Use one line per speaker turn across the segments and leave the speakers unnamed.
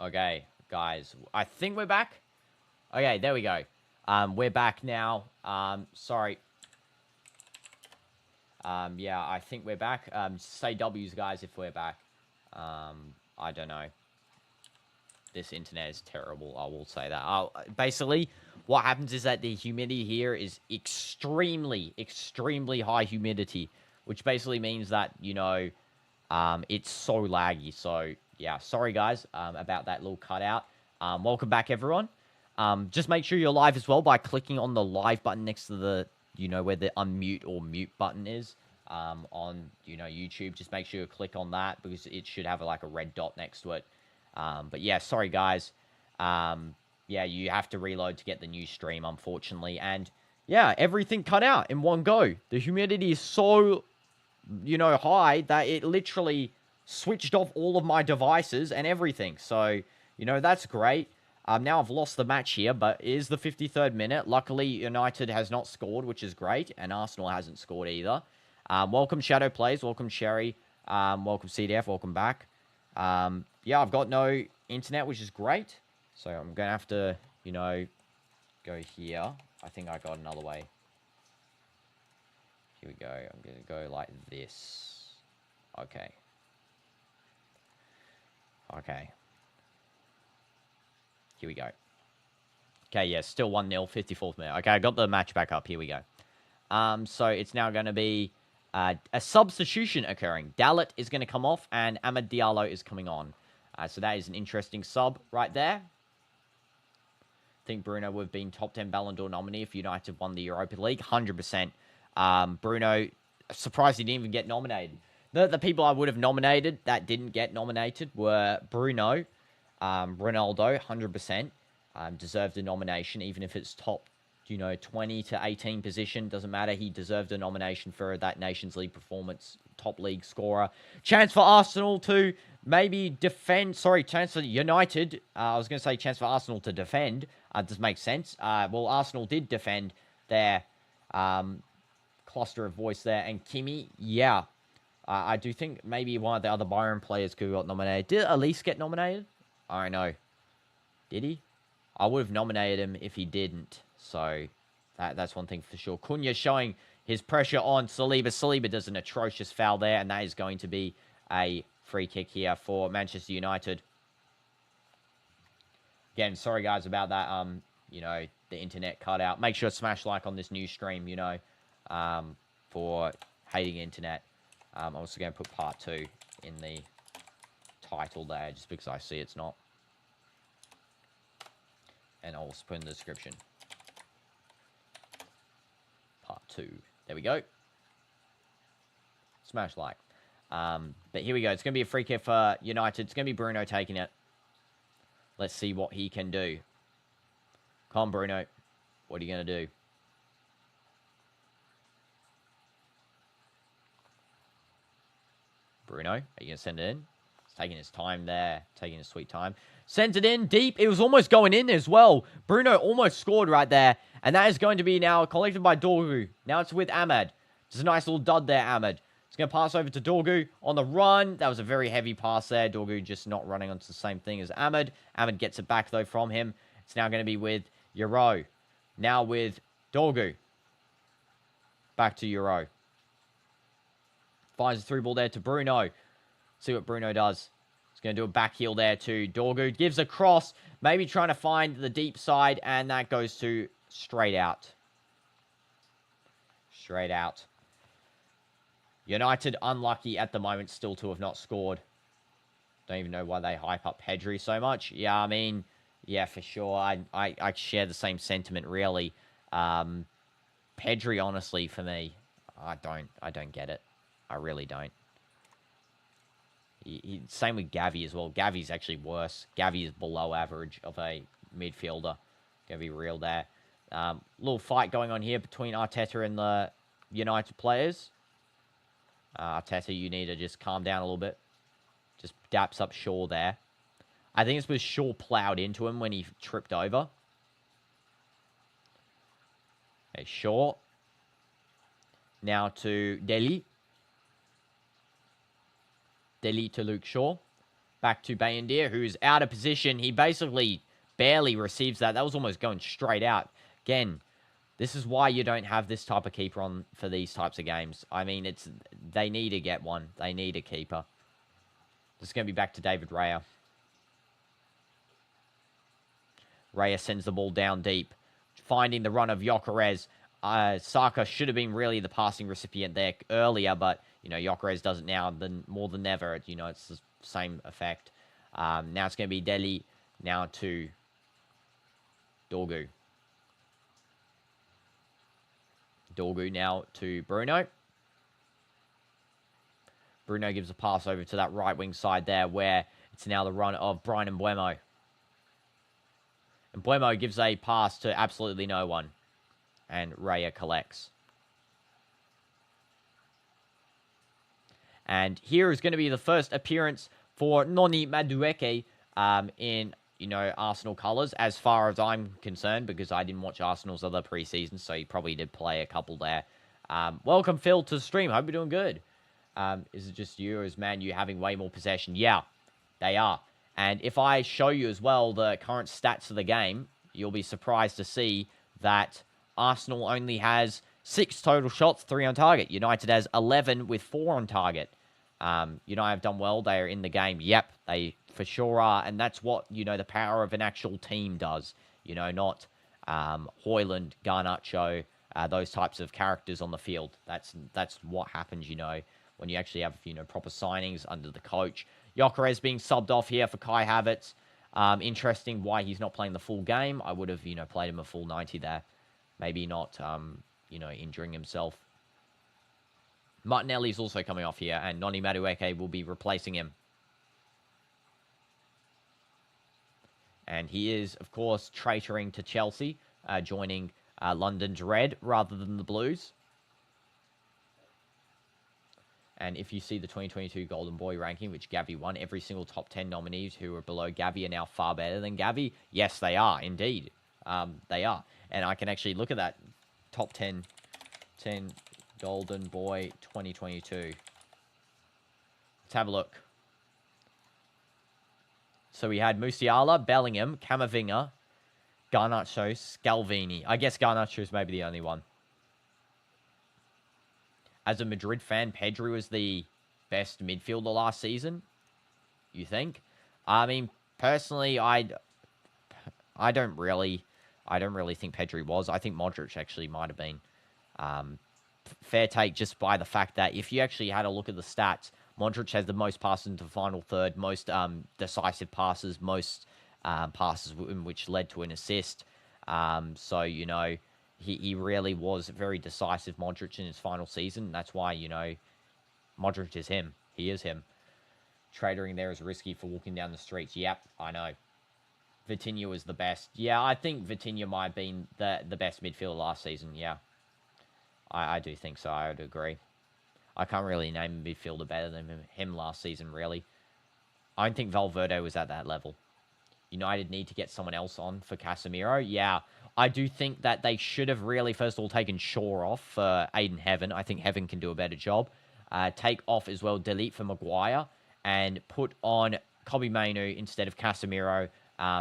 Okay, guys. I think we're back. Okay, there we go. We're back now. Sorry. Yeah, I think we're back. Say W's, guys, if we're back. I don't know. This internet is terrible. I will say that. Basically, what happens is that the humidity here is extremely, extremely high humidity, which basically means that, it's so laggy. So, yeah, sorry, guys, about that little cutout. Welcome back, everyone. Just make sure you're live as well by clicking on the live button next to the, where the unmute or mute button is on, YouTube. Just make sure you click on that because it should have like a red dot next to it. But yeah, sorry guys. Yeah, you have to reload to get the new stream, unfortunately. And yeah, everything cut out in one go. The humidity is so, high that it literally switched off all of my devices and everything. So, that's great. Now I've lost the match here, but it is the 53rd minute. Luckily, United has not scored, which is great. And Arsenal hasn't scored either. Welcome, Shadow Plays. Welcome, Sherry. Welcome, CDF. Welcome back. Yeah, I've got no internet, which is great. So I'm going to have to, go here. I think I got another way. Here we go. I'm going to go like this. Okay. Okay. Here we go. Okay, yeah, still 1-0, 54th minute. Okay, I got the match back up. Here we go. So it's now going to be a substitution occurring. Dalit is going to come off, and Amad Diallo is coming on. So that is an interesting sub right there. I think Bruno would have been top 10 Ballon d'Or nominee if United won the Europa League. 100%. Bruno, surprised he didn't even get nominated. The people I would have nominated that didn't get nominated were Bruno, Ronaldo, 100%. Deserved a nomination, even if it's top 20 to 18 position. Doesn't matter. He deserved a nomination for that Nations League performance, top league scorer. Chance for Arsenal to maybe defend. Sorry, chance for United. I was going to say chance for Arsenal to defend. Does make sense. Well, Arsenal did defend their cluster of voice there. And Kimi, yeah. I do think maybe one of the other Bayern players could have got nominated. Did Elise get nominated? I don't know. Did he? I would have nominated him if he didn't. So that's one thing for sure. Cunha showing his pressure on Saliba. Saliba does an atrocious foul there, and that is going to be a free kick here for Manchester United. Again, sorry guys about that. The internet cut out. Make sure to smash like on this new stream. For hating internet. I'm also going to put part 2 in the title there, just because I see it's not. And I'll also put in the description. Part 2. There we go. Smash like. But here we go. It's going to be a free kick for United. It's going to be Bruno taking it. Let's see what he can do. Come on, Bruno. What are you going to do? Bruno, are you going to send it in? He's taking his time there. Taking his sweet time. Sends it in deep. It was almost going in as well. Bruno almost scored right there. And that is going to be now collected by Dorgu. Now it's with Ahmad. Just a nice little dud there, Ahmad. He's going to pass over to Dorgu on the run. That was a very heavy pass there. Dorgu just not running onto the same thing as Ahmad. Ahmad gets it back, though, from him. It's now going to be with Euro. Now with Dorgu. Back to Euro. Finds a through ball there to Bruno. See what Bruno does. He's going to do a back heel there to Dorgu. Gives a cross. Maybe trying to find the deep side. And that goes to straight out. Straight out. United unlucky at the moment still to have not scored. Don't even know why they hype up Pedri so much. Yeah, I mean, yeah, for sure. I share the same sentiment, really. Pedri, honestly, for me, I don't get it. I really don't. Same with Gavi as well. Gavi's actually worse. Gavi is below average of a midfielder. Gonna be real there. Little fight going on here between Arteta and the United players. Arteta, you need to just calm down a little bit. Just daps up Shaw there. I think it's because Shaw plowed into him when he tripped over. Okay, Shaw. Now to Deli. Deli to Luke Shaw. Back to Bayendier, who's out of position. He basically barely receives that. That was almost going straight out. Again, this is why you don't have this type of keeper on for these types of games. I mean, they need to get one. They need a keeper. This is going to be back to David Raya. Raya sends the ball down deep, finding the run of Gyökeres. Saka should have been really the passing recipient there earlier, but, Gyökeres does it now more than ever. It's the same effect. Now it's going to be Dele, now to Dorgu. Dorgu now to Bruno. Bruno gives a pass over to that right wing side there, where it's now the run of Brian Mbeumo. And Mbeumo gives a pass to absolutely no one. And Raya collects. And here is going to be the first appearance for Noni Madueke in, Arsenal colours, as far as I'm concerned, because I didn't watch Arsenal's other preseasons, so he probably did play a couple there. Welcome, Phil, to the stream. Hope you're doing good. Is it just you, or is Man U having way more possession? Yeah, they are. And if I show you as well the current stats of the game, you'll be surprised to see that Arsenal only has 6 total shots, 3 on target. United has 11 with 4 on target. United have done well. They are in the game. Yep, they for sure are. And that's what, the power of an actual team does. Not Højlund, Garnacho, those types of characters on the field. That's what happens, when you actually have, proper signings under the coach. Gyökeres being subbed off here for Kai Havertz. Interesting why he's not playing the full game. I would have, played him a full 90 there. Maybe not, injuring himself. Martinelli's also coming off here, and Noni Madueke will be replacing him. And he is, of course, traitoring to Chelsea, joining London's Red rather than the Blues. And if you see the 2022 Golden Boy ranking, which Gavi won, every single top 10 nominees who are below Gavi are now far better than Gavi. Yes, they are, indeed. They are. And I can actually look at that top 10 Golden Boy 2022. Let's have a look. So we had Musiala, Bellingham, Camavinga, Garnacho, Scalvini. I guess Garnacho is maybe the only one. As a Madrid fan, Pedri was the best midfielder last season. You think? I mean, personally, I don't really think Pedri was. I think Modric actually might have been. Fair take, just by the fact that if you actually had a look at the stats, Modric has the most passes into the final third, most decisive passes, most passes in which led to an assist. So, he really was very decisive, Modric, in his final season. That's why, Modric is him. He is him. Traitoring there is risky for walking down the streets. Yep, I know. Vitinha was the best. Yeah, I think Vitinha might have been the best midfielder last season. Yeah, I do think so. I would agree. I can't really name a midfielder better than him last season, really. I don't think Valverde was at that level. United need to get someone else on for Casemiro. Yeah, I do think that they should have really, first of all, taken Shaw off for Aiden Heaven. I think Heaven can do a better job. Take off as well, delete for Maguire, and put on Kobbie Mainoo instead of Casemiro.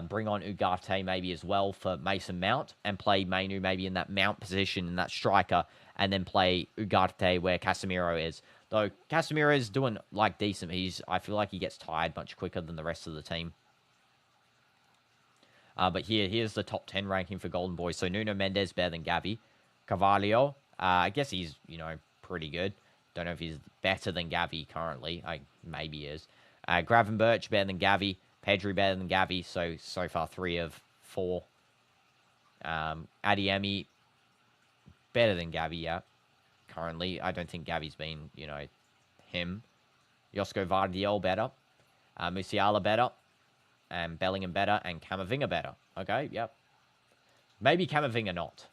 Bring on Ugarte maybe as well for Mason Mount, and play Mainoo maybe in that Mount position, in that striker, and then play Ugarte where Casemiro is. Though Casemiro is doing decent. I feel like he gets tired much quicker than the rest of the team. But here's the top 10 ranking for Golden Boys. So Nuno Mendes better than Gavi. Carvalho, I guess he's, pretty good. Don't know if he's better than Gavi currently. Maybe he is. Gravenberch better than Gavi. Pedri better than Gavi. So far 3 of 4. Adeyemi better than Gavi, yeah. Currently, I don't think Gavi's been, him. Josko Vardiol better. Musiala better. And Bellingham better, and Camavinga better. Okay, yep. Maybe Camavinga not.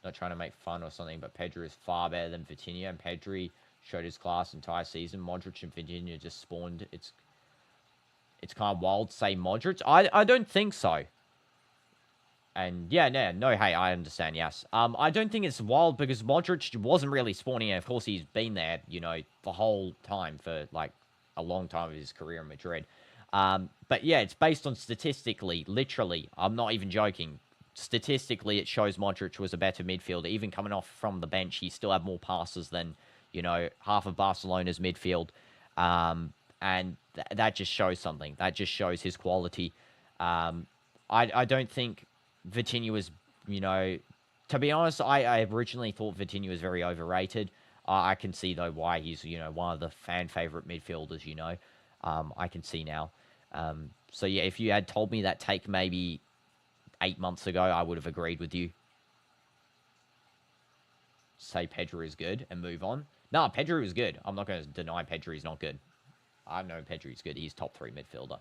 Not trying to make fun or something, but Pedri is far better than Vitinha, and Pedri showed his class entire season. Modric and Vitinha just spawned. It's kind of wild to say Modric. I don't think so. And yeah, no, hey, I understand, yes. I don't think it's wild because Modric wasn't really spawning, and of course he's been there, the whole time for, a long time of his career in Madrid. But yeah, it's based on statistically, literally. I'm not even joking. Statistically, it shows Modric was a better midfielder. Even coming off from the bench, he still had more passes than, half of Barcelona's midfield. And that just shows something. That just shows his quality. I don't think Vitinha was, to be honest, I originally thought Vitinha was very overrated. I can see, though, why he's, one of the fan favorite midfielders, I can see now. So, yeah, if you had told me that take maybe 8 months ago, I would have agreed with you. Say Pedri is good and move on. No, Pedri is good. I'm not going to deny Pedri is not good. I know Pedri is good. He's top 3 midfielder,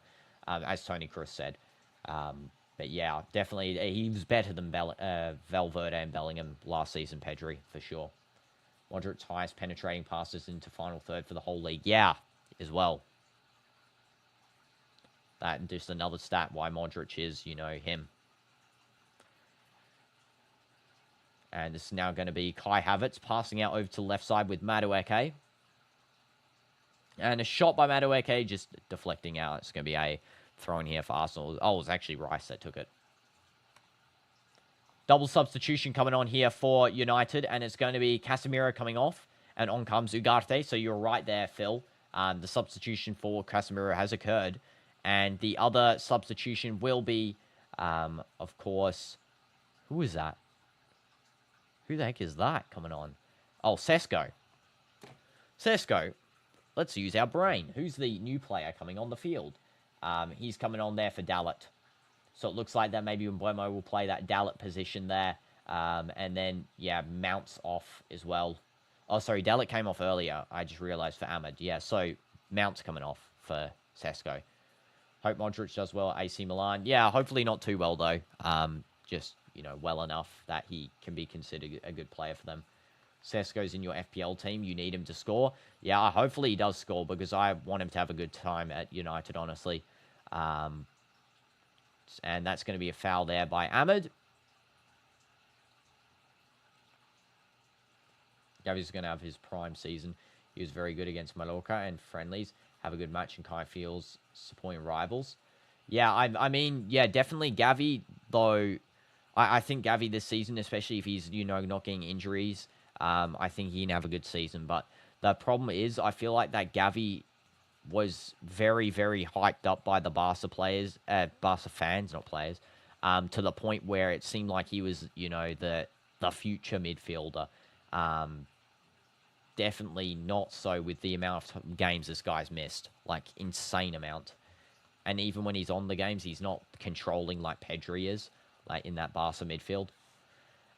as Tony Kroos said. But yeah, definitely he was better than Valverde and Bellingham last season, Pedri, for sure. Modric's highest penetrating passes into final third for the whole league. Yeah, as well. That just another stat why Modric is, him. And this is now going to be Kai Havertz passing out over to the left side with Madueke. And a shot by Madueke just deflecting out. It's going to be a throw in here for Arsenal. Oh, it was actually Rice that took it. Double substitution coming on here for United. And it's going to be Casemiro coming off. And on comes Ugarte. So you're right there, Phil. The substitution for Casemiro has occurred. And the other substitution will be, of course... Who is that? Who the heck is that coming on? Oh, Sesko. Sesko. Let's use our brain. Who's the new player coming on the field? He's coming on there for Dalot. So it looks like that maybe Mbeumo will play that Dalot position there. And then, yeah, Mount's off as well. Oh, sorry, Dalot came off earlier. I just realized for Ahmed. Yeah, so Mount's coming off for Sesko. Hope Modric does well at AC Milan. Yeah, hopefully not too well, though. Just, well enough that he can be considered a good player for them. Sesko's in your FPL team. You need him to score. Yeah, hopefully he does score because I want him to have a good time at United, honestly. And that's going to be a foul there by Ahmed. Gavi's going to have his prime season. He was very good against Mallorca and friendlies. Have a good match, and Kai feels supporting rivals. Yeah, I mean, yeah, definitely Gavi, though. I think Gavi this season, especially if he's, not getting injuries, I think he can have a good season. But the problem is, I feel like that Gavi was very, very hyped up by the Barca players, Barca fans, not players, to the point where it seemed like he was, the future midfielder. Definitely not so with the amount of games this guy's missed, like insane amount. And even when he's on the games, he's not controlling like Pedri is, like in that Barca midfield.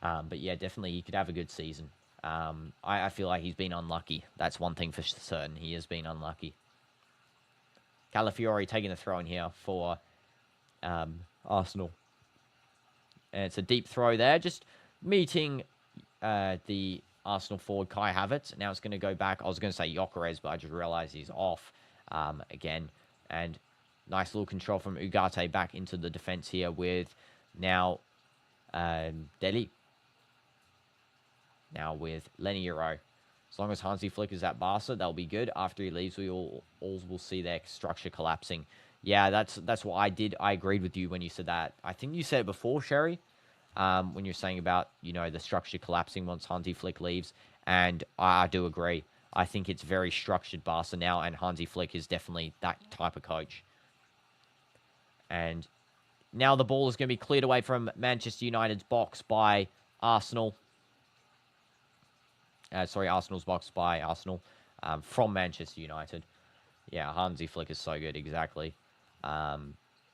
But yeah, definitely he could have a good season. I feel like he's been unlucky. That's one thing for certain. He has been unlucky. Calafiori taking the throw in here for Arsenal. And it's a deep throw there, just meeting the Arsenal forward Kai Havertz. Now it's going to go back. I was going to say Gyökeres, but I just realized he's off again. And nice little control from Ugarte back into the defense here with now Deli. Now with Lenny Euro. As long as Hansi Flick is at Barca, that'll be good. After he leaves, we all will see their structure collapsing. Yeah, that's what I did. I agreed with you when you said that. I think you said it before, Sherry, when you're saying about, the structure collapsing once Hansi Flick leaves. And I do agree. I think it's very structured Barca now, and Hansi Flick is definitely that type of coach. And now the ball is going to be cleared away from Manchester United's box by Arsenal. Arsenal's box by Arsenal from Manchester United. Yeah, Hansi Flick is so good, exactly. Hopefully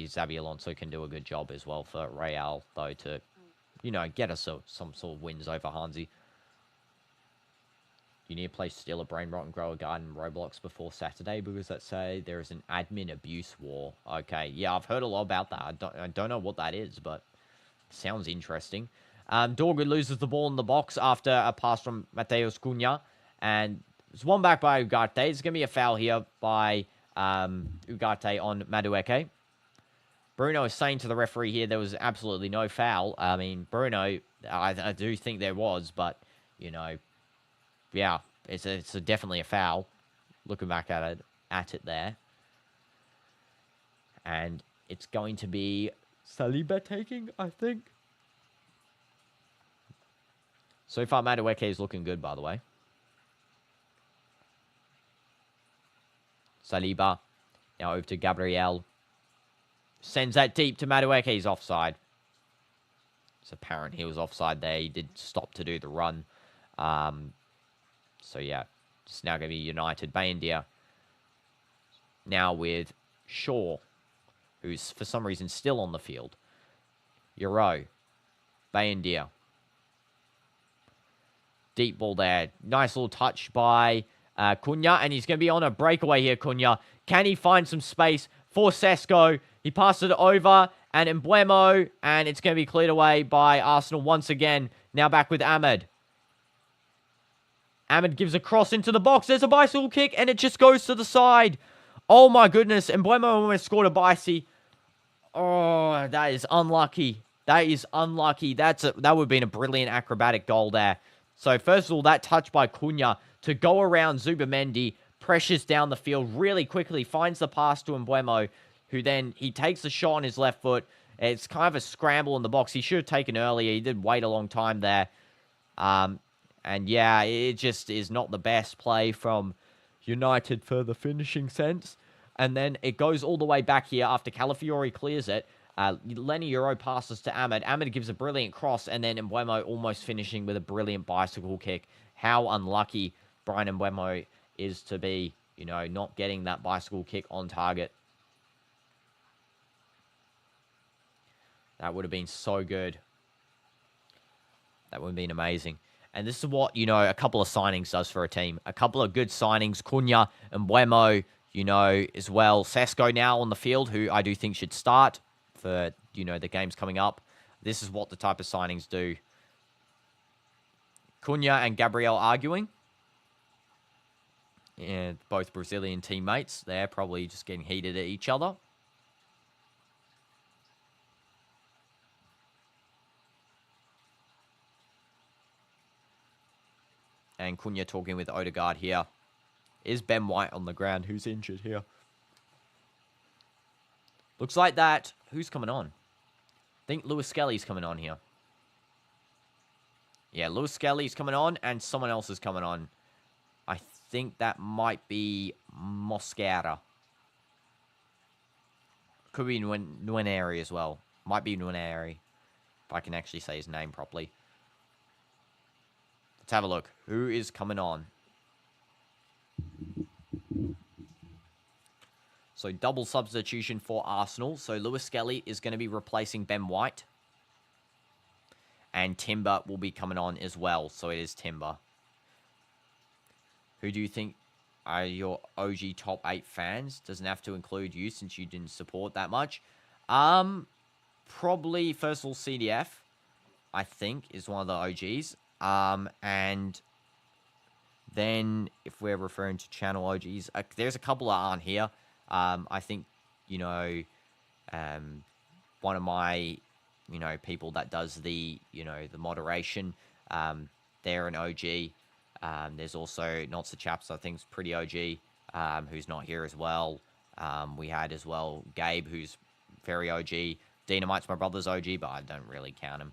Xabi Alonso can do a good job as well for Real, though, to, get us some sort of wins over Hansi. You need to play Steal a Brain Rot and Grow a Garden in Roblox before Saturday because let's say there is an admin abuse war. Okay, yeah, I've heard a lot about that. I don't know what that is, but sounds interesting. Dorgu loses the ball in the box after a pass from Mateus Cunha. And it's one back by Ugarte. It's going to be a foul here by Ugarte on Madueke. Bruno is saying to the referee here there was absolutely no foul. I mean, Bruno, I do think there was, but, yeah, It's definitely a foul. Looking back at it there. And it's going to be Saliba taking, I think. So far, Madueke is looking good, by the way. Saliba. Now over to Gabriel. Sends that deep to Madueke. He's offside. It's apparent he was offside there. He did stop to do the run. So, yeah. It's now going to be United. Bayendier. Now with Shaw, who's for some reason still on the field. Euro. Bayendier. Deep ball there. Nice little touch by Cunha. And he's going to be on a breakaway here, Cunha. Can he find some space for Sesko? He passed it over. And Mbuemo. And it's going to be cleared away by Arsenal once again. Now back with Ahmed. Ahmed gives a cross into the box. There's a bicycle kick. And it just goes to the side. Oh my goodness. Mbuemo almost scored a bicy. Oh, that is unlucky. That is unlucky. That would have been a brilliant acrobatic goal there. So, first of all, that touch by Cunha to go around Zubimendi, pressures down the field really quickly, finds the pass to Mbuemo, who then, he takes the shot on his left foot. It's kind of a scramble in the box. He should have taken earlier. He did wait a long time there. And, yeah, it just is not the best play from United for the finishing sense. And then it goes all the way back here after Calafiori clears it. Lenny Euro passes to Ahmed. Ahmed gives a brilliant cross, and then Mbuemo almost finishing with a brilliant bicycle kick. How unlucky Brian Mbuemo is to be, not getting that bicycle kick on target. That would have been so good. That would have been amazing. And this is what, a couple of signings does for a team. A couple of good signings. Cunha and Mbuemo, as well. Sesko now on the field, who I do think should start for, the games coming up. This is what the type of signings do. Cunha and Gabriel arguing. And both Brazilian teammates. They're probably just getting heated at each other. And Cunha talking with Odegaard here. Is Ben White on the ground? Who's injured here? Looks like that. Who's coming on? I think Lewis Skelly's coming on here. Yeah, Lewis Skelly's coming on, and someone else is coming on. I think that might be Mosquera. Could be Nwaneri as well. Might be Nwaneri, if I can actually say his name properly. Let's have a look. Who is coming on? So, double substitution for Arsenal. So, Lewis Skelly is going to be replacing Ben White. And Timber will be coming on as well. So, it is Timber. Who do you think are your OG top 8 fans? Doesn't have to include you since you didn't support that much. Probably, first of all, CDF, I think, is one of the OGs. And then, if we're referring to channel OGs, there's a couple that aren't here. I think, one of my, people that does the, the moderation, they're an OG. There's also Not So Chaps, I think is pretty OG, who's not here as well. We had as well Gabe, who's very OG. Dynamite's my brother's OG, but I don't really count him.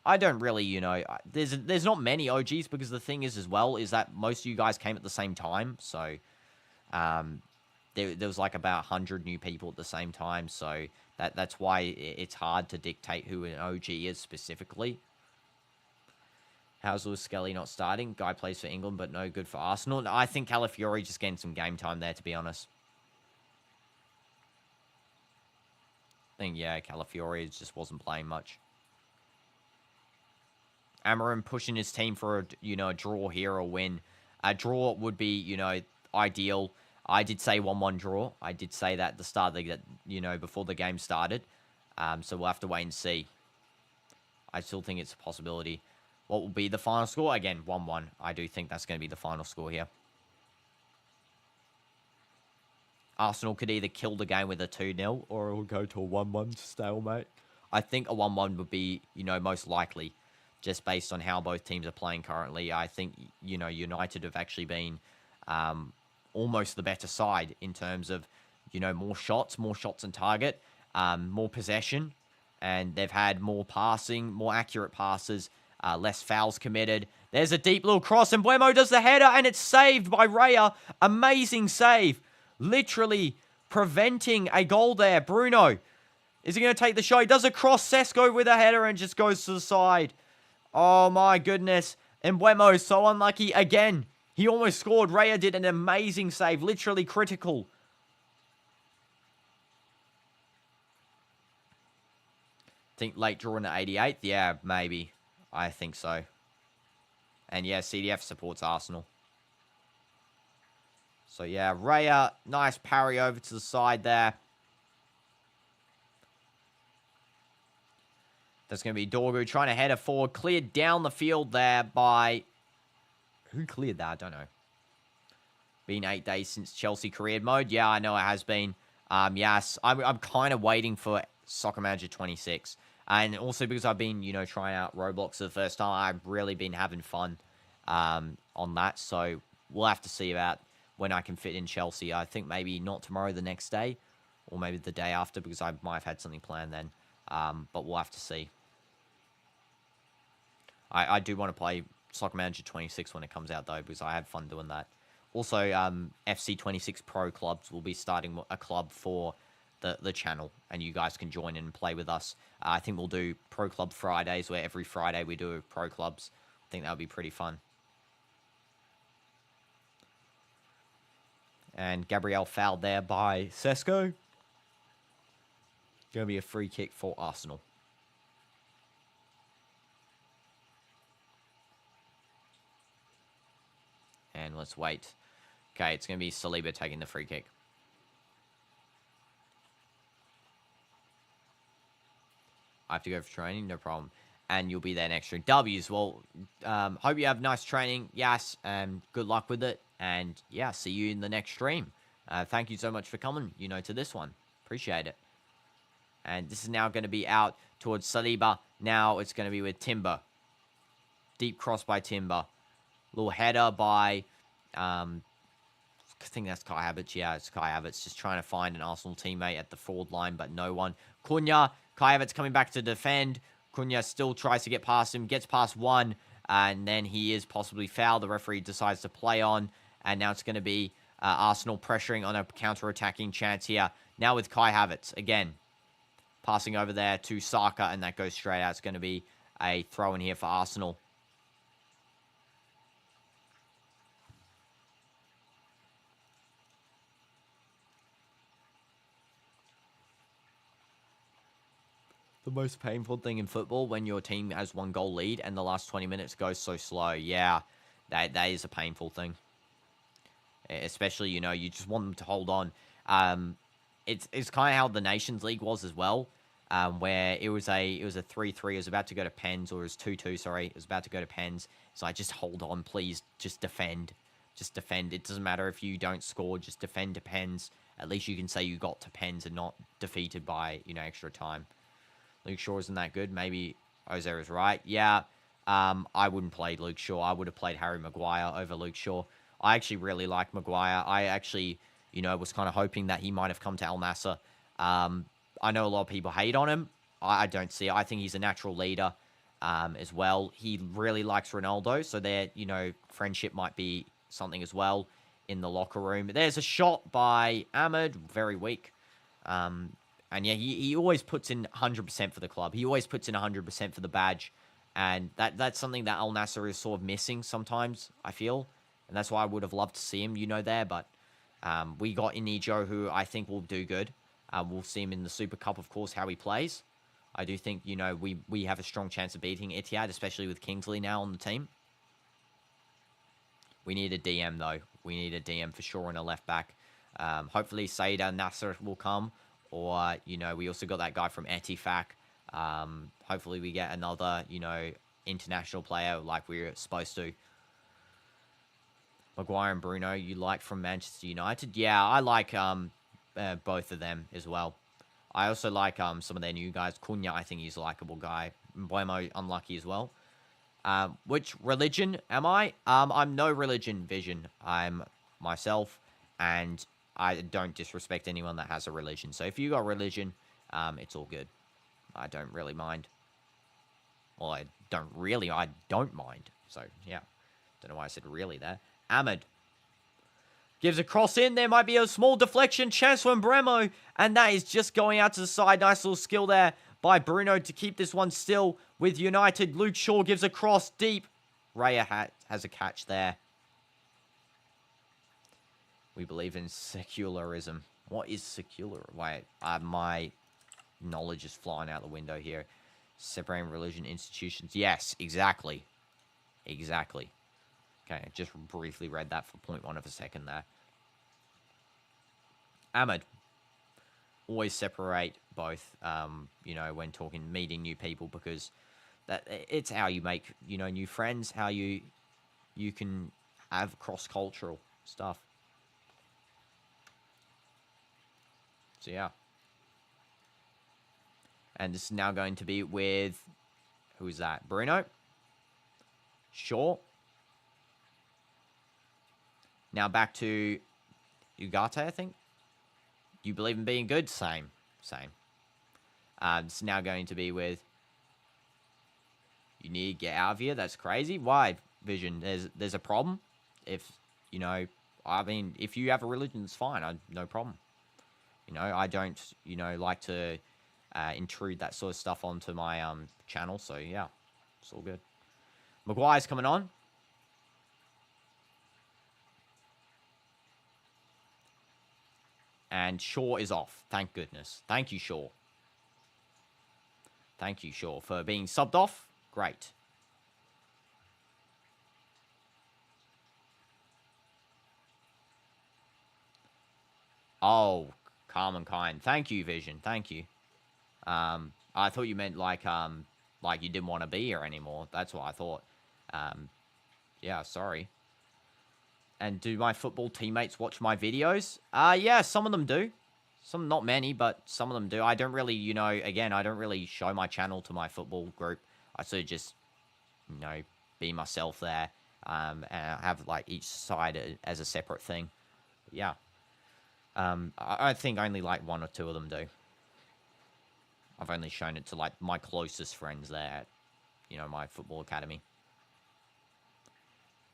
I don't really, there's not many OGs because the thing is as well is that most of you guys came at the same time. So, there was like about 100 new people at the same time. So that's why it's hard to dictate who an OG is specifically. How's Lewis Skelly not starting? Guy plays for England, but no good for Arsenal. I think Calafiori just getting some game time there, to be honest. I think, yeah, Calafiori just wasn't playing much. Amarin pushing his team for a draw here or win. A draw would be, ideal. I did say 1-1 draw. I did say that at the start of the, before the game started. So we'll have to wait and see. I still think it's a possibility. What will be the final score? Again, 1-1. I do think that's going to be the final score here. Arsenal could either kill the game with a 2-0 or it will go to a 1-1 stalemate. I think a 1-1 would be, most likely. just based on how both teams are playing currently. I think, United have actually been almost the better side in terms of, more shots on target, more possession, and they've had more passing, more accurate passes, less fouls committed. There's a deep little cross, and Buemo does the header, and it's saved by Raya. Amazing save. Literally preventing a goal there. Bruno, is he going to take the shot? He does a cross. Sesko with a header and just goes to the side. Oh, my goodness. And Buemo is so unlucky again. He almost scored. Raya did an amazing save. Literally critical. Think late draw in the 88th? Yeah, maybe. I think so. And yeah, CDF supports Arsenal. So yeah, Raya, nice parry over to the side there. That's going to be Dorgu trying to header forward. Cleared down the field there by... Who cleared that? I don't know. Been 8 days since Chelsea career mode. Yeah, I know it has been. Yes, I'm kind of waiting for Soccer Manager 26. And also because I've been, trying out Roblox for the first time, I've really been having fun on that. So we'll have to see about when I can fit in Chelsea. I think maybe not tomorrow, the next day, or maybe the day after, because I might have had something planned then. But we'll have to see. I do want to play Soccer Manager 26 when it comes out, though, because I had fun doing that. Also, FC 26 Pro Clubs will be starting a club for the channel, and you guys can join in and play with us. I think we'll do Pro Club Fridays, where every Friday we do Pro Clubs. I think that'll be pretty fun. And Gabriel fouled there by Sesko. Going to be a free kick for Arsenal. And let's wait. Okay, it's going to be Saliba taking the free kick. I have to go for training, no problem. And you'll be there next stream. W's, well, hope you have nice training. Yes, good luck with it. And yeah, see you in the next stream. Thank you so much for coming, to this one. Appreciate it. And this is now going to be out towards Saliba. Now it's going to be with Timber. Deep cross by Timber. Little header by, I think that's Kai Havertz. Yeah, it's Kai Havertz just trying to find an Arsenal teammate at the forward line, but no one. Cunha, Kai Havertz coming back to defend. Cunha still tries to get past him, gets past one, and then he is possibly fouled. The referee decides to play on, and now it's going to be Arsenal pressuring on a counter-attacking chance here. Now with Kai Havertz, again, passing over there to Saka, and that goes straight out. It's going to be a throw in here for Arsenal. The most painful thing in football when your team has 1 goal lead and the last 20 minutes goes so slow. Yeah, that is a painful thing. Especially, you just want them to hold on. It's kind of how the Nations League was as well, where it was a 3-3. It was about to go to pens, or it was 2-2. Sorry, it was about to go to pens. So I just hold on, please. Just defend. Just defend. It doesn't matter if you don't score. Just defend to pens. At least you can say you got to pens and not defeated by extra time. Luke Shaw isn't that good. Maybe Ozer is right. Yeah, I wouldn't play Luke Shaw. I would have played Harry Maguire over Luke Shaw. I actually really like Maguire. I actually, was kind of hoping that he might have come to Al Nassr. I know a lot of people hate on him. I don't see it. I think he's a natural leader as well. He really likes Ronaldo, so their, friendship might be something as well in the locker room. There's a shot by Ahmed, very weak. And yeah, he always puts in 100% for the club. He always puts in 100% for the badge. And that's something that Al Nassr is sort of missing sometimes, I feel. And that's why I would have loved to see him, there. But we got Inigo, who I think will do good. We'll see him in the Super Cup, of course, how he plays. I do think, we have a strong chance of beating Etihad, especially with Kingsley now on the team. We need a DM, though. We need a DM for sure and a left back. Hopefully, Saeed Al Nassr will come. Or, we also got that guy from Etifak. Hopefully we get another, international player like we're supposed to. Maguire and Bruno, you like from Manchester United? Yeah, I like both of them as well. I also like some of their new guys. Cunha, I think he's a likable guy. Buemo, unlucky as well. Which religion am I? I'm no religion, Vision. I'm myself, and I don't disrespect anyone that has a religion. So if you got religion, it's all good. I don't really mind. Well, I don't mind. So, yeah. Don't know why I said really there. Ahmed gives a cross in. There might be a small deflection chance for Bremo. And that is just going out to the side. Nice little skill there by Bruno to keep this one still with United. Luke Shaw gives a cross deep. Raya has a catch there. We believe in secularism. What is secular? Wait, my knowledge is flying out the window here. Separating religion, institutions. Yes, exactly. Exactly. Okay, I just briefly read that for 0.1 of a second there. Ahmed. Always separate both, when talking, meeting new people, because it's how you make, new friends, how you can have cross-cultural stuff. So, yeah. And this is now going to be with, who is that? Bruno? Shaw. Now back to Ugarte, I think. You believe in being good? Same. It's now going to be with, you need to get out of here. That's crazy. Why, Vision? There's a problem. If, if you have a religion, it's fine. No problem. I don't, like to intrude that sort of stuff onto my channel. So, yeah, it's all good. Maguire's coming on. And Shaw is off. Thank goodness. Thank you, Shaw. Thank you, Shaw, for being subbed off. Great. Oh, calm and kind. Thank you, Vision. Thank you. I thought you meant like you didn't want to be here anymore. That's what I thought. Yeah, sorry. And do my football teammates watch my videos? Yeah, some of them do. Some, not many, but some of them do. I don't really, again, I don't really show my channel to my football group. I sort of just, be myself there. And I have, like, each side as a separate thing. But yeah. I think only, like, 1 or 2 of them do. I've only shown it to, like, my closest friends there at, my football academy.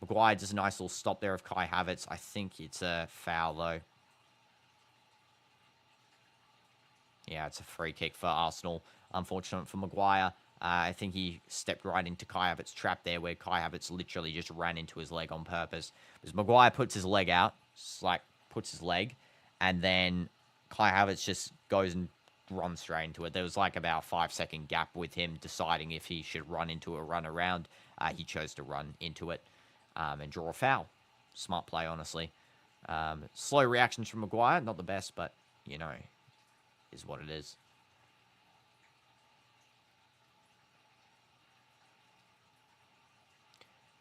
Maguire does a nice little stop there of Kai Havertz. I think it's a foul, though. Yeah, it's a free kick for Arsenal. Unfortunate for Maguire. I think he stepped right into Kai Havertz's trap there, where Kai Havertz literally just ran into his leg on purpose. Because Maguire puts his leg out, puts his leg, and then Kai Havertz just goes and runs straight into it. There was like about a 5-second gap with him deciding if he should run into a run around. He chose to run into it. And draw a foul. Smart play, honestly. Slow reactions from Maguire. Not the best, but, is what it is.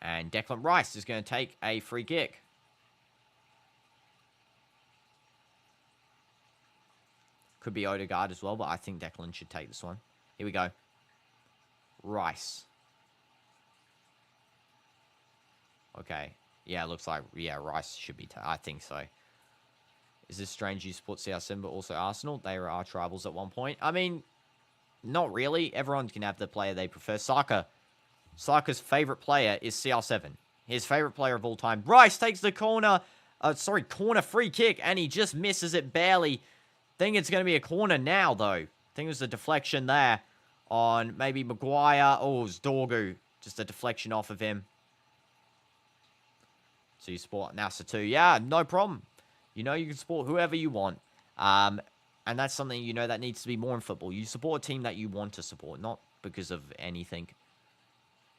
And Declan Rice is going to take a free kick. Could be Odegaard as well, but I think Declan should take this one. Here we go. Rice. Okay. Yeah, it looks like, Rice should be, I think so. Is this strange you support CR7 but also Arsenal? They were arch rivals at one point. I mean, not really. Everyone can have the player they prefer. Saka's favorite player is CR7. His favorite player of all time. Rice takes the corner free kick, and he just misses it barely. Think it's going to be a corner now, though. Think it was a deflection there on maybe Maguire. Oh, it was Dorgu. Just a deflection off of him. So you support NASA too. Yeah, no problem. You can support whoever you want. And that's something, that needs to be more in football. You support a team that you want to support, not because of anything.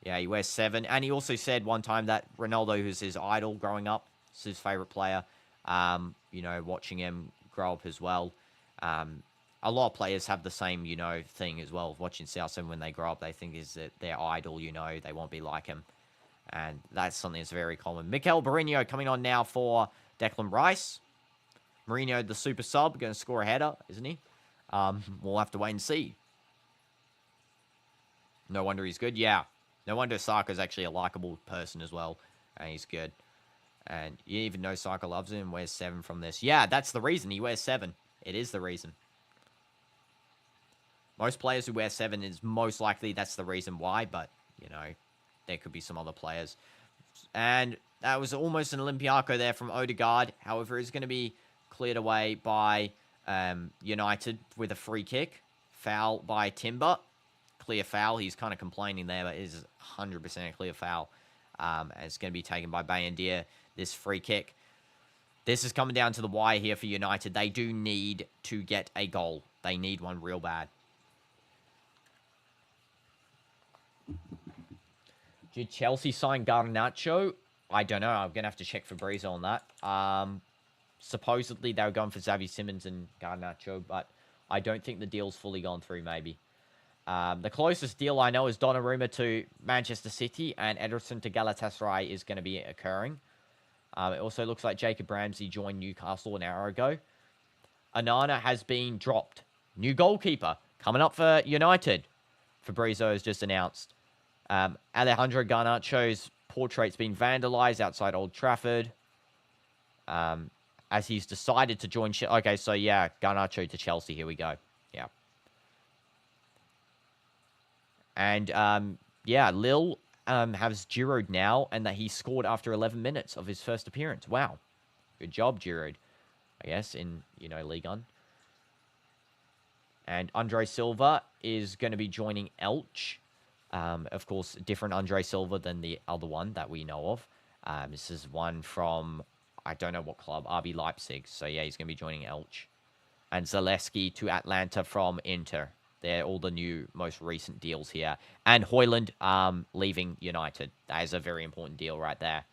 Yeah, he wears 7. And he also said one time that Ronaldo, who's his idol growing up, is his favorite player. Watching him grow up as well. A lot of players have the same, thing as well. Watching CR7 when they grow up, they think is that their idol, they won't be like him. And that's something that's very common. Mikel Mourinho coming on now for Declan Rice. Mourinho, the super sub, going to score a header, isn't he? We'll have to wait and see. No wonder he's good. Yeah. No wonder Saka's actually a likable person as well. And he's good. And you even know Saka loves him and wears 7 from this. Yeah, that's the reason. He wears 7. It is the reason. Most players who wear 7 is most likely that's the reason why. But, you know, there could be some other players. And that was almost an Olympiaco there from Odegaard. However, it's going to be cleared away by United with a free kick. Foul by Timber. Clear foul. He's kind of complaining there, but it is 100% a clear foul. And it's going to be taken by Bayendier, this free kick. This is coming down to the wire here for United. They do need to get a goal. They need one real bad. Did Chelsea sign Garnacho? I don't know. I'm going to have to check Fabrizio on that. Supposedly, they were going for Xavi Simons and Garnacho, but I don't think the deal's fully gone through, maybe. The closest deal I know is Donnarumma to Manchester City, and Ederson to Galatasaray is going to be occurring. It also looks like Jacob Ramsey joined Newcastle an hour ago. Onana has been dropped. New goalkeeper coming up for United. Fabrizio has just announced. Alejandro Garnacho's portrait's been vandalized outside Old Trafford. As he's decided to join... Okay, so yeah, Garnacho to Chelsea. Here we go. Yeah. And, yeah, Lille has Giroud now, and that he scored after 11 minutes of his first appearance. Wow. Good job, Giroud, I guess, in, Ligue 1. And Andre Silva is going to be joining Elche. Of course, different Andre Silva than the other one that we know of. This is one from, I don't know what club, RB Leipzig. So, yeah, he's going to be joining Elche. And Zaleski to Atlanta from Inter. They're all the new, most recent deals here. And Højlund leaving United. That is a very important deal right there.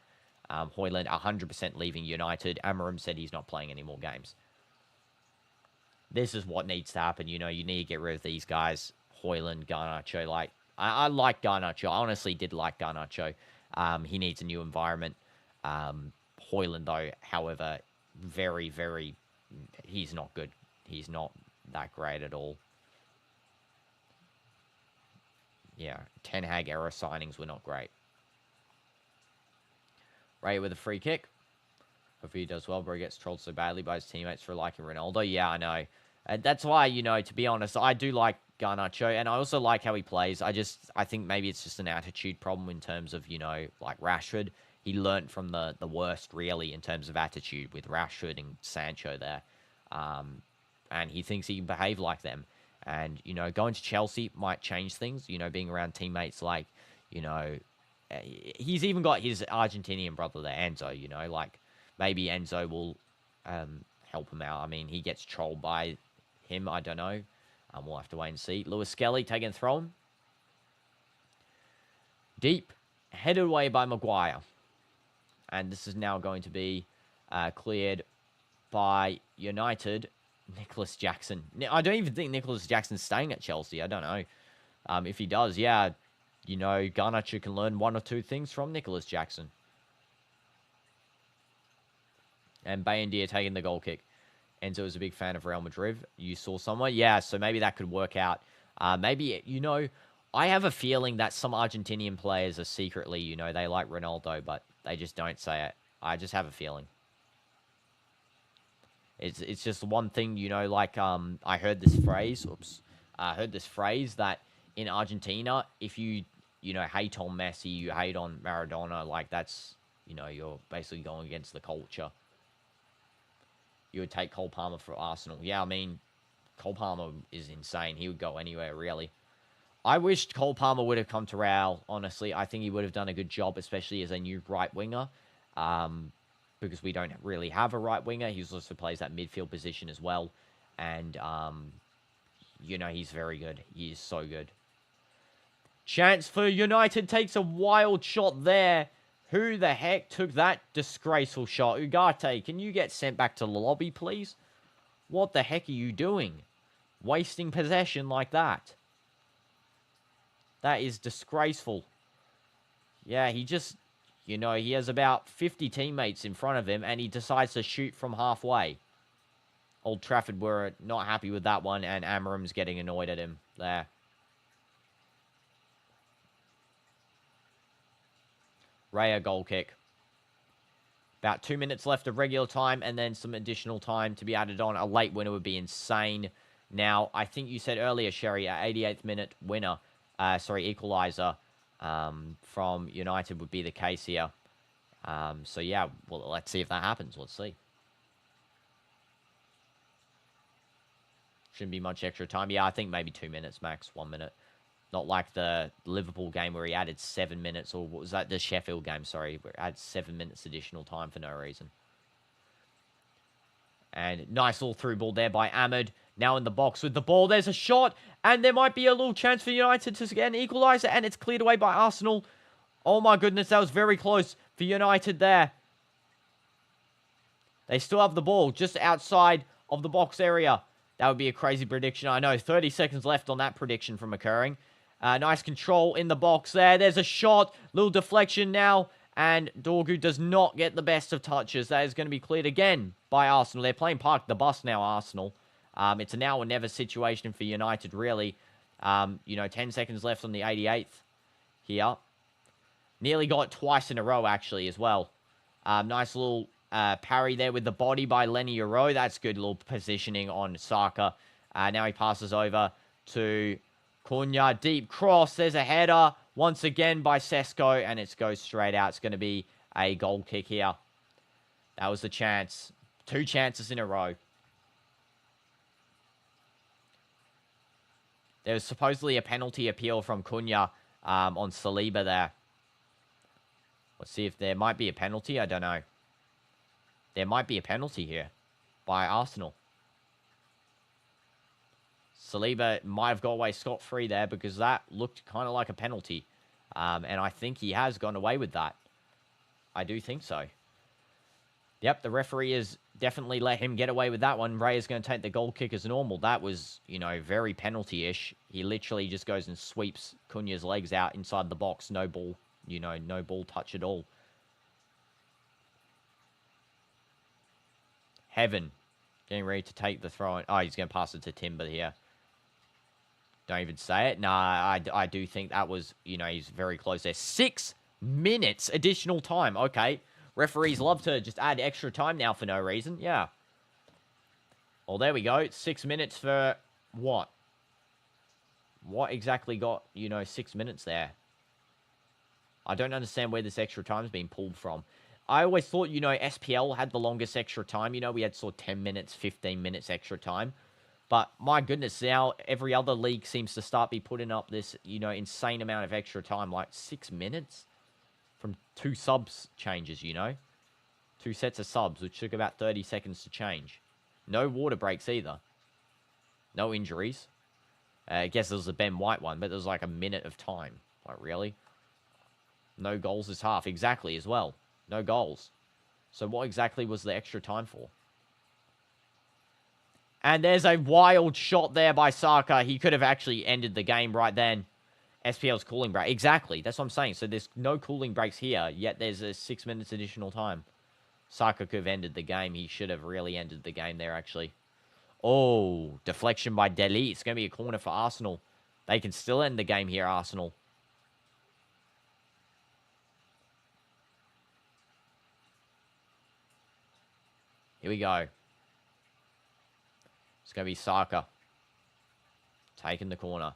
Højlund 100% leaving United. Amorim said he's not playing any more games. This is what needs to happen. You need to get rid of these guys. Højlund, Garnacho. I like Garnacho. I honestly did like Garnacho. He needs a new environment. Højlund, though, however, very, very... He's not good. He's not that great at all. Yeah, Ten Hag era signings were not great. Ray with a free kick. Hopefully he does well, but he gets trolled so badly by his teammates for liking Ronaldo. Yeah, I know. And that's why, to be honest, I do like Garnacho, and I also like how he plays. I think maybe it's just an attitude problem in terms of, like Rashford. He learnt from the worst, really, in terms of attitude with Rashford and Sancho there. And he thinks he can behave like them. And, going to Chelsea might change things, being around teammates like, he's even got his Argentinian brother there, Enzo, like maybe Enzo will help him out. I mean, he gets trolled by him, I don't know. We'll have to wait and see. Lewis Skelly taking thrown. Deep, headed away by Maguire. And this is now going to be cleared by United. Nicholas Jackson. I don't even think Nicholas Jackson's staying at Chelsea. I don't know. If he does, yeah, Garnacho can learn one or two things from Nicholas Jackson. And Bayendier taking the goal kick. Enzo is a big fan of Real Madrid. You saw somewhere? Yeah, so maybe that could work out. Maybe, I have a feeling that some Argentinian players are secretly, they like Ronaldo, but they just don't say it. I just have a feeling. It's just one thing, like, I heard this phrase, that in Argentina, if you, hate on Messi, you hate on Maradona, like, that's, you're basically going against the culture. You would take Cole Palmer for Arsenal. Yeah, I mean, Cole Palmer is insane. He would go anywhere, really. I wished Cole Palmer would have come to Real, honestly. I think he would have done a good job, especially as a new right winger. Because we don't really have a right winger. He also plays that midfield position as well. And, he's very good. He is so good. Chance for United takes a wild shot there. Who the heck took that disgraceful shot? Ugarte, can you get sent back to the lobby, please? What the heck are you doing? Wasting possession like that. That is disgraceful. Yeah, he just... he has about 50 teammates in front of him, and he decides to shoot from halfway. Old Trafford were not happy with that one, and Amorim's getting annoyed at him there. Raya goal kick. About 2 minutes left of regular time and then some additional time to be added on. A late winner would be insane. Now, I think you said earlier, Sherry, an 88th minute winner, equalizer from United would be the case here. So, yeah, well, let's see if that happens. Let's see. Shouldn't be much extra time. Yeah, I think maybe 2 minutes max, 1 minute. Not like the Liverpool game where he added 7 minutes, or what was that? The Sheffield game, sorry, where he had 7 minutes additional time for no reason. And nice little through ball there by Ahmed. Now in the box with the ball. There's a shot, and there might be a little chance for United to get an equaliser, and it's cleared away by Arsenal. Oh my goodness, that was very close for United there. They still have the ball just outside of the box area. That would be a crazy prediction. I know, 30 seconds left on that prediction from occurring. Nice control in the box there. There's a shot. Little deflection now. And Dorgu does not get the best of touches. That is going to be cleared again by Arsenal. They're playing Park the Bus now, Arsenal. It's a now or never situation for United, really. 10 seconds left on the 88th here. Nearly got it twice in a row, actually, as well. Nice little parry there with the body by Lenny Yoro. That's good little positioning on Saka. Now he passes over to Cunha. Deep cross. There's a header once again by Sesko, and it goes straight out. It's going to be a goal kick here. That was the chance. 2 chances in a row. There was supposedly a penalty appeal from Cunha on Saliba there. Let's see if there might be a penalty. I don't know. There might be a penalty here by Arsenal. Saliba might have got away scot-free there because that looked kind of like a penalty. And I think he has gone away with that. I do think so. Yep, the referee has definitely let him get away with that one. Ray is going to take the goal kick as normal. That was, very penalty-ish. He literally just goes and sweeps Cunha's legs out inside the box. No ball, no ball touch at all. Heaven getting ready to take the throw. Oh, he's going to pass it to Timber here. Don't even say it. Nah, I do think that was, he's very close there. 6 minutes additional time. Okay. Referees love to just add extra time now for no reason. Yeah. Well, there we go. 6 minutes for what? What exactly got, 6 minutes there? I don't understand where this extra time's been pulled from. I always thought, SPL had the longest extra time. We had sort of 10 minutes, 15 minutes extra time. But my goodness, now every other league seems to start be putting up this, insane amount of extra time. Like 6 minutes from 2 subs changes, 2 sets of subs, which took about 30 seconds to change. No water breaks either. No injuries. I guess there was a Ben White one, but there was like a minute of time. Like, really? No goals this half. Exactly, as well. No goals. So what exactly was the extra time for? And there's a wild shot there by Saka. He could have actually ended the game right then. SPL's cooling break. Exactly. That's what I'm saying. So there's no cooling breaks here, yet there's a 6 minutes additional time. Saka could have ended the game. He should have really ended the game there, actually. Oh, deflection by Dele. It's going to be a corner for Arsenal. They can still end the game here, Arsenal. Here we go. It's going to be Saka. Taking the corner.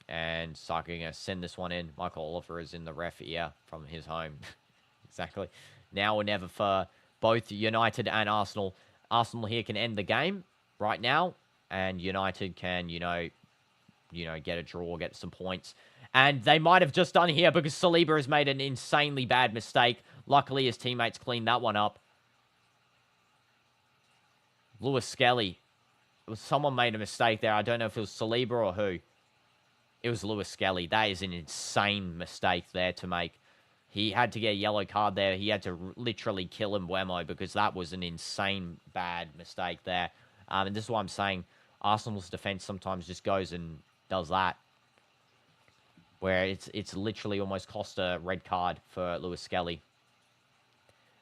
And Saka going to send this one in. Michael Oliver is in the ref ear from his home. Exactly. Now or never for both United and Arsenal. Arsenal here can end the game right now. And United can, get a draw, get some points. And they might have just done here because Saliba has made an insanely bad mistake. Luckily, his teammates cleaned that one up. Lewis Skelly. Someone made a mistake there. I don't know if it was Saliba or who. It was Lewis Skelly. That is an insane mistake there to make. He had to get a yellow card there. He had to literally kill Mbeumo because that was an insane bad mistake there. And this is why I'm saying Arsenal's defense sometimes just goes and does that. Where it's literally almost cost a red card for Lewis Skelly.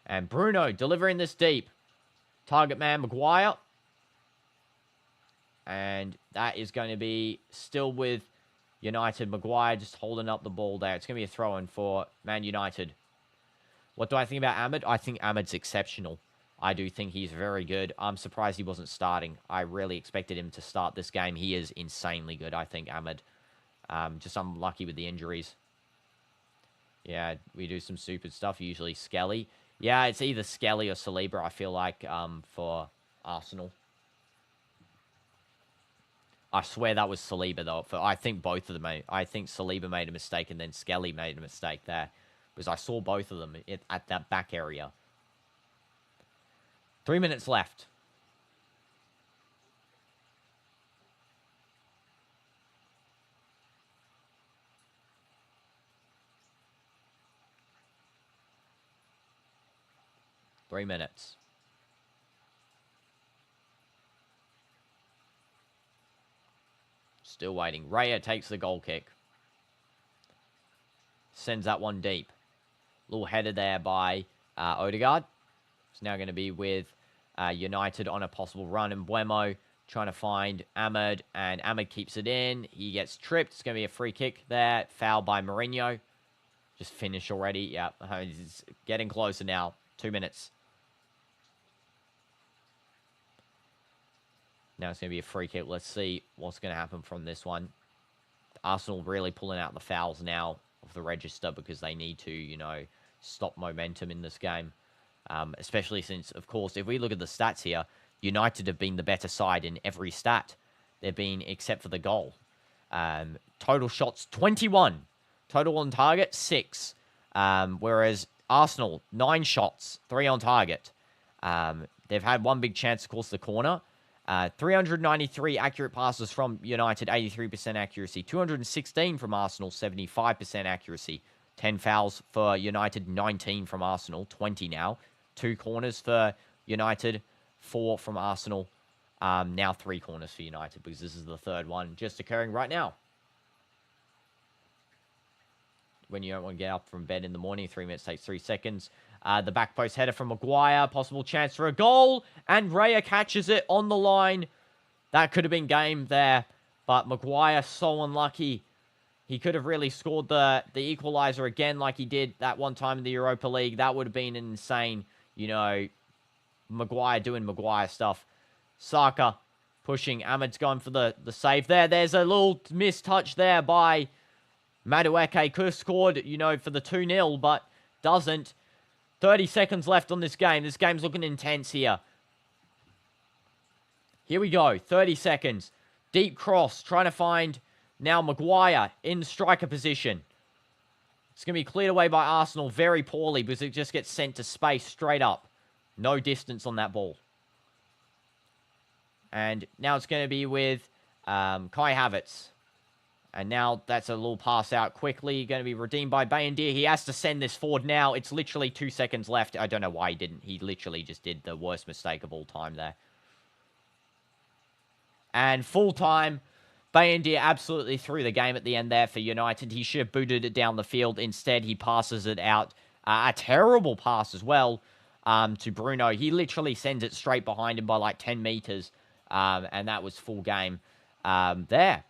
And Bruno delivering this deep. Target man, Maguire. And that is going to be still with United. Maguire just holding up the ball there. It's going to be a throw-in for Man United. What do I think about Ahmed? I think Ahmed's exceptional. I do think he's very good. I'm surprised he wasn't starting. I really expected him to start this game. He is insanely good, I think, Ahmed. Just unlucky with the injuries. Yeah, we do some stupid stuff, usually Skelly. Yeah, it's either Skelly or Saliba, I feel like, for Arsenal. I swear that was Saliba, though. I think both of them I think Saliba made a mistake and then Skelly made a mistake there. Because I saw both of them at that back area. 3 minutes left. Three minutes. Still waiting. Raya takes the goal kick. Sends that one deep. Little header there by Odegaard. It's now going to be with United on a possible run. And Buemo trying to find Ahmed. And Ahmed keeps it in. He gets tripped. It's going to be a free kick there. Foul by Mourinho. Just finished already. Yeah, it's getting closer now. 2 minutes. Now it's going to be a free kick. Let's see what's going to happen from this one. Arsenal really pulling out the fouls now of the register because they need to, stop momentum in this game. Especially since, of course, if we look at the stats here, United have been the better side in every stat. They've been, except for the goal. Total shots, 21. Total on target, 6. Whereas Arsenal, 9 shots, 3 on target. They've had one big chance, of course, the corner. 393 accurate passes from United, 83% accuracy. 216 from Arsenal, 75% accuracy. 10 fouls for United, 19 from Arsenal, 20 now. 2 corners for United, 4 from Arsenal. Now 3 corners for United because this is the third one just occurring right now. When you don't want to get up from bed in the morning, 3 minutes takes 3 seconds. The back post header from Maguire. Possible chance for a goal. And Raya catches it on the line. That could have been game there. But Maguire, so unlucky. He could have really scored the equalizer again like he did that one time in the Europa League. That would have been an insane, Maguire doing Maguire stuff. Saka pushing. Ahmed's going for the save there. There's a little missed touch there by Madueke. Could have scored, for the 2-0, but doesn't. 30 seconds left on this game. This game's looking intense here. Here we go. 30 seconds. Deep cross. Trying to find now Maguire in striker position. It's going to be cleared away by Arsenal very poorly because it just gets sent to space straight up. No distance on that ball. And now it's going to be with Kai Havertz. And now that's a little pass out quickly. Going to be redeemed by Bayendier. He has to send this forward now. It's literally 2 seconds left. I don't know why he didn't. He literally just did the worst mistake of all time there. And full time. Bayendier absolutely threw the game at the end there for United. He should have booted it down the field. Instead, he passes it out. A terrible pass as well to Bruno. He literally sends it straight behind him by like 10 meters. And that was full game there.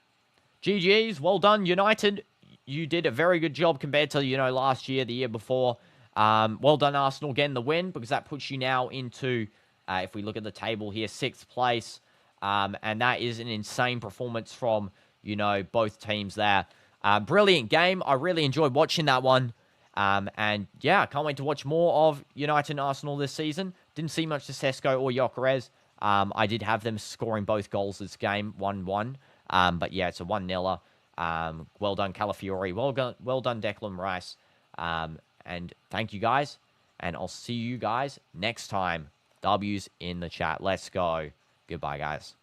GG's, well done, United. You did a very good job compared to, last year, the year before. Well done, Arsenal, getting the win, because that puts you now into, if we look at the table here, 6th place. And that is an insane performance from, both teams there. Brilliant game. I really enjoyed watching that one. And, yeah, I can't wait to watch more of United and Arsenal this season. Didn't see much to Sesko or Gyökeres. I did have them scoring both goals this game, 1-1. But yeah, it's a 1-0. Well done, Calafiori. Well done, Declan Rice. And thank you guys. And I'll see you guys next time. W's in the chat. Let's go. Goodbye, guys.